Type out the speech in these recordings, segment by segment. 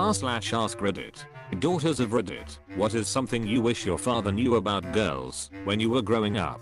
r/AskReddit. Daughters of Reddit, what is something you wish your father knew about girls when you were growing up?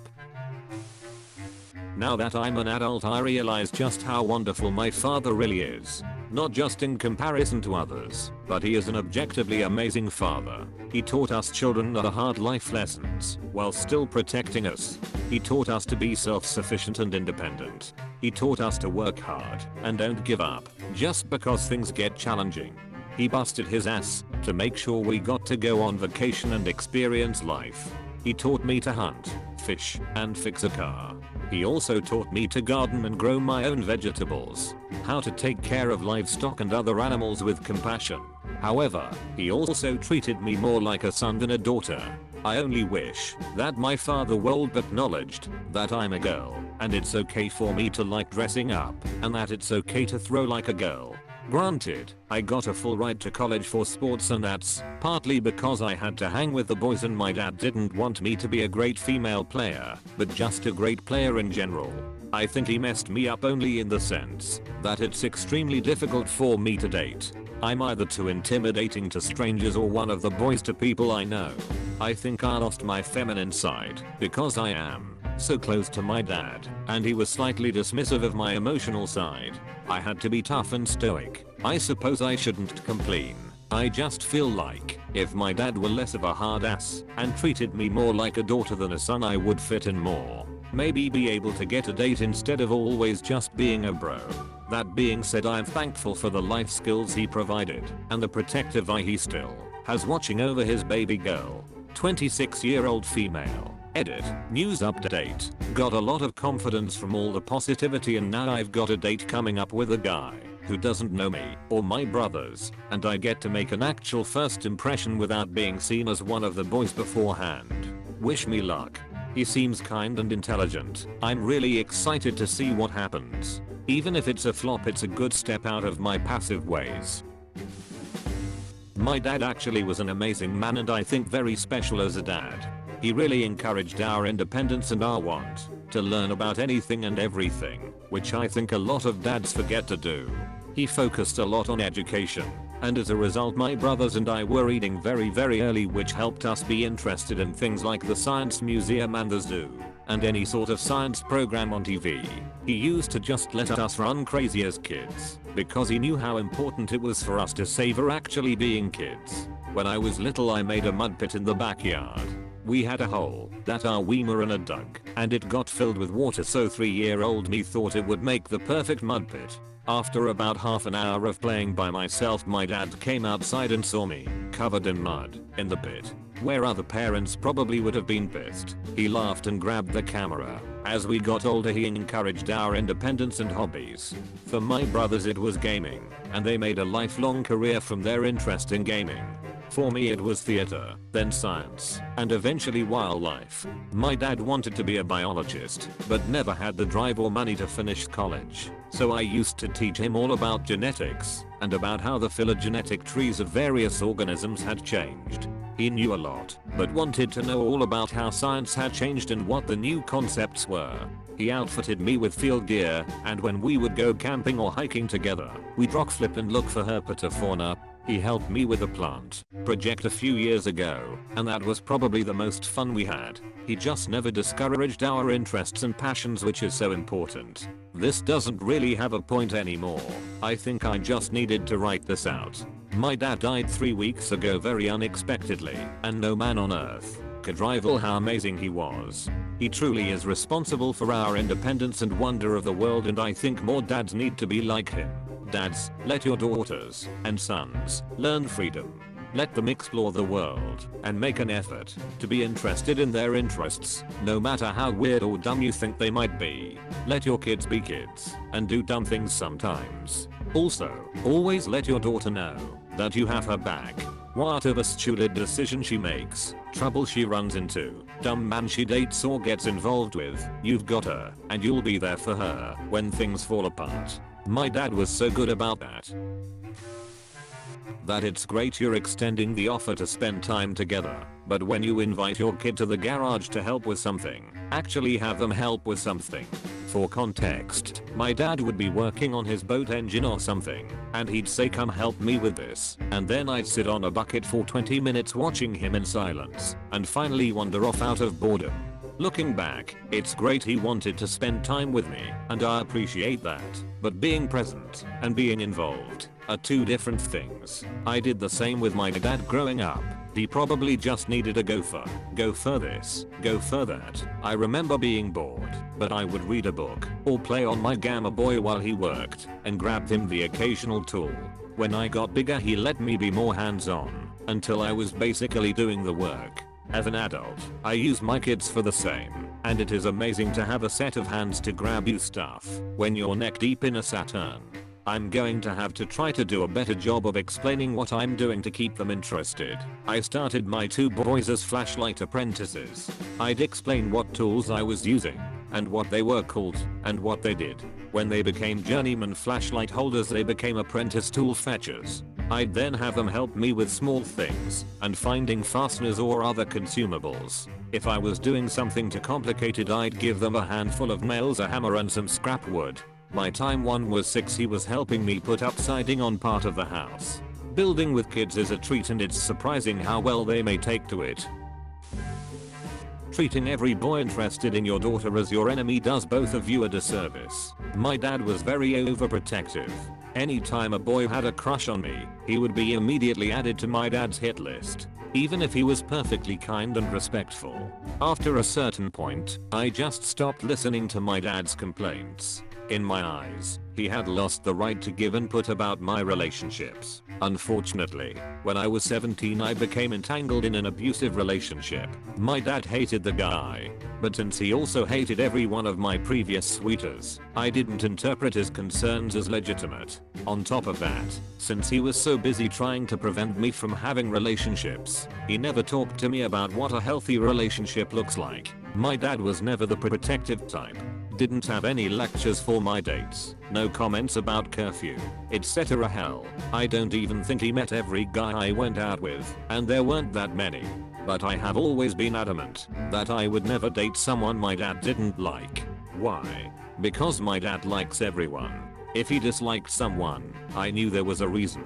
Now that I'm an adult, I realize just how wonderful my father really is. Not just in comparison to others, but he is an objectively amazing father. He taught us children the hard life lessons while still protecting us. He taught us to be self-sufficient and independent. He taught us to work hard and don't give up just because things get challenging. He busted his ass to make sure we got to go on vacation and experience life. He taught me to hunt, fish, and fix a car. He also taught me to garden and grow my own vegetables, how to take care of livestock and other animals with compassion. However, he also treated me more like a son than a daughter. I only wish that my father would acknowledged that I'm a girl, and it's okay for me to like dressing up, and that it's okay to throw like a girl. Granted, I got a full ride to college for sports, and that's partly because I had to hang with the boys and my dad didn't want me to be a great female player, but just a great player in general. I think he messed me up only in the sense that it's extremely difficult for me to date. I'm either too intimidating to strangers or one of the boys to people I know. I think I lost my feminine side because I am so close to my dad, and he was slightly dismissive of my emotional side. I had to be tough and stoic. I suppose I shouldn't complain. I just feel like if my dad were less of a hard ass and treated me more like a daughter than a son, I would fit in more. Maybe be able to get a date instead of always just being a bro. That being said, I'm thankful for the life skills he provided and the protective eye he still has watching over his baby girl. 26-year-old female. Edit. News update. Got a lot of confidence from all the positivity, and now I've got a date coming up with a guy who doesn't know me or my brothers, and I get to make an actual first impression without being seen as one of the boys beforehand. Wish me luck. He seems kind and intelligent. I'm really excited to see what happens. Even if it's a flop, it's a good step out of my passive ways. My dad actually was an amazing man, and I think very special as a dad. He really encouraged our independence and our want to learn about anything and everything, which I think a lot of dads forget to do. He focused a lot on education, and as a result my brothers and I were reading very early, which helped us be interested in things like the Science Museum and the zoo, and any sort of science program on TV. He used to just let us run crazy as kids, because he knew how important it was for us to savor actually being kids. When I was little, I made a mud pit in the backyard. We had a hole that our Weemer dug, and it got filled with water, so 3-year-old me thought it would make the perfect mud pit. After about half an hour of playing by myself, my dad came outside and saw me, covered in mud, in the pit, where other parents probably would have been pissed. He laughed and grabbed the camera. As we got older, he encouraged our independence and hobbies. For my brothers it was gaming, and they made a lifelong career from their interest in gaming. For me it was theater, then science, and eventually wildlife. My dad wanted to be a biologist, but never had the drive or money to finish college. So I used to teach him all about genetics, and about how the phylogenetic trees of various organisms had changed. He knew a lot, but wanted to know all about how science had changed and what the new concepts were. He outfitted me with field gear, and when we would go camping or hiking together, we'd rock flip and look for herpetofauna. He helped me with a plant project a few years ago, and that was probably the most fun we had. He just never discouraged our interests and passions, which is so important. This doesn't really have a point anymore. I think I just needed to write this out. My dad died 3 weeks ago very unexpectedly, and no man on earth could rival how amazing he was. He truly is responsible for our independence and wonder of the world, and I think more dads need to be like him. Dads, let your daughters and sons learn freedom. Let them explore the world and make an effort to be interested in their interests, no matter how weird or dumb you think they might be. Let your kids be kids and do dumb things sometimes. Also, always let your daughter know that you have her back. Whatever stupid decision she makes, trouble she runs into, dumb man she dates or gets involved with, you've got her, and you'll be there for her when things fall apart. My dad was so good about that. That it's great you're extending the offer to spend time together, but when you invite your kid to the garage to help with something, actually have them help with something. For context, my dad would be working on his boat engine or something, and he'd say come help me with this, and then I'd sit on a bucket for 20 minutes watching him in silence, and finally wander off out of boredom. Looking back, it's great he wanted to spend time with me, and I appreciate that, but being present and being involved are two different things. I did the same with my dad growing up. He probably just needed a gopher. Go for this, go for that. I remember being bored, but I would read a book or play on my Gamma Boy while he worked and grabbed him the occasional tool. When I got bigger he let me be more hands-on until I was basically doing the work. As an adult, I use my kids for the same, and it is amazing to have a set of hands to grab you stuff when you're neck deep in a Saturn. I'm going to have to try to do a better job of explaining what I'm doing to keep them interested. I started my two boys as flashlight apprentices. I'd explain what tools I was using, and what they were called, and what they did. When they became journeyman flashlight holders they became apprentice tool fetchers. I'd then have them help me with small things, and finding fasteners or other consumables. If I was doing something too complicated I'd give them a handful of nails, a hammer and some scrap wood. By time one was 6 he was helping me put up siding on part of the house. Building with kids is a treat and it's surprising how well they may take to it. Treating every boy interested in your daughter as your enemy does both of you a disservice. My dad was very overprotective. Anytime a boy had a crush on me, he would be immediately added to my dad's hit list, even if he was perfectly kind and respectful. After a certain point, I just stopped listening to my dad's complaints. In my eyes, he had lost the right to give input about my relationships. Unfortunately, when I was 17 I became entangled in an abusive relationship. My dad hated the guy, but since he also hated every one of my previous sweeters, I didn't interpret his concerns as legitimate. On top of that, since he was so busy trying to prevent me from having relationships, he never talked to me about what a healthy relationship looks like. My dad was never the protective type. Didn't have any lectures for my dates, no comments about curfew, etc. Hell, I don't even think he met every guy I went out with, and there weren't that many. But I have always been adamant that I would never date someone my dad didn't like. Why? Because my dad likes everyone. If he disliked someone, I knew there was a reason.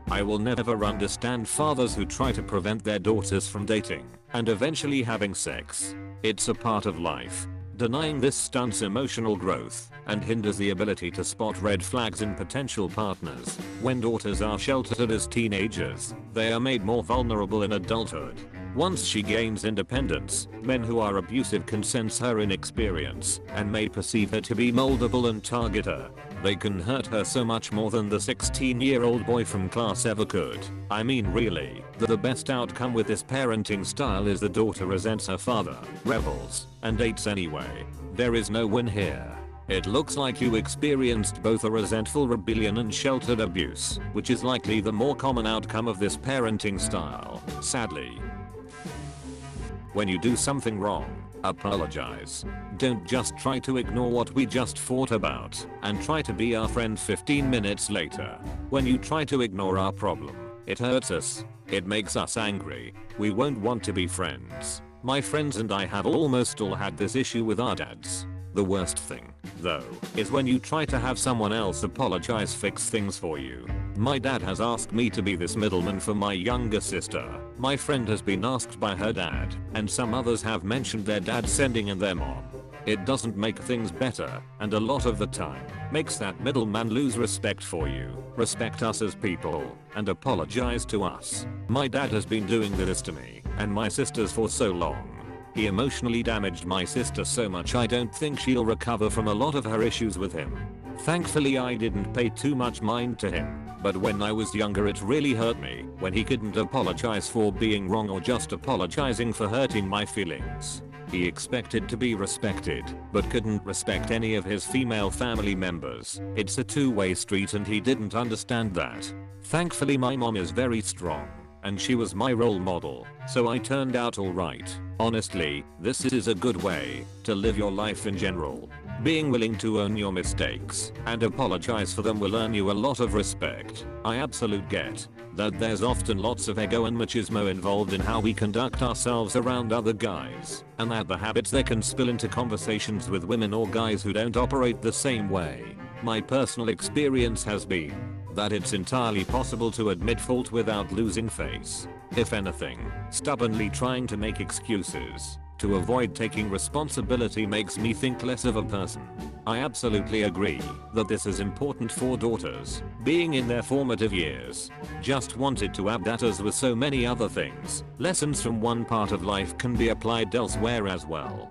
I will never understand fathers who try to prevent their daughters from dating and eventually having sex. It's a part of life. Denying this stunts emotional growth and hinders the ability to spot red flags in potential partners. When daughters are sheltered as teenagers, they are made more vulnerable in adulthood. Once she gains independence, men who are abusive can sense her inexperience and may perceive her to be moldable and target her. They can hurt her so much more than the 16-year-old boy from class ever could. I mean really, the best outcome with this parenting style is the daughter resents her father, rebels, and dates anyway. There is no win here. It looks like you experienced both a resentful rebellion and sheltered abuse, which is likely the more common outcome of this parenting style, sadly. When you do something wrong, apologize. Don't just try to ignore what we just fought about and try to be our friend 15 minutes later. When you try to ignore our problem, it hurts us. It makes us angry. We won't want to be friends. My friends and I have almost all had this issue with our dads. The worst thing, though, is when you try to have someone else apologize, fix things for you. My dad has asked me to be this middleman for my younger sister. My friend has been asked by her dad, and some others have mentioned their dad sending in their mom. It doesn't make things better, and a lot of the time, makes that middleman lose respect for you, respect us as people, and apologize to us. My dad has been doing this to me, and my sisters for so long. He emotionally damaged my sister so much I don't think she'll recover from a lot of her issues with him. Thankfully I didn't pay too much mind to him, but when I was younger it really hurt me when he couldn't apologize for being wrong or just apologizing for hurting my feelings. He expected to be respected, but couldn't respect any of his female family members. It's a two-way street and he didn't understand that. Thankfully my mom is very strong. and she was my role model, so I turned out alright. Honestly, this is a good way to live your life in general. Being willing to own your mistakes and apologize for them will earn you a lot of respect. I absolutely get that there's often lots of ego and machismo involved in how we conduct ourselves around other guys, and that the habits they can spill into conversations with women or guys who don't operate the same way. My personal experience has been that it's entirely possible to admit fault without losing face. If anything, stubbornly trying to make excuses to avoid taking responsibility makes me think less of a person. I absolutely agree that this is important for daughters being in their formative years. Just wanted to add that as with so many other things, lessons from one part of life can be applied elsewhere as well.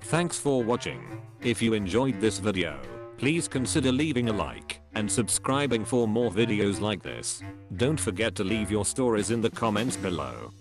Thanks for watching. If you enjoyed this video, please consider leaving a like and subscribing for more videos like this. Don't forget to leave your stories in the comments below.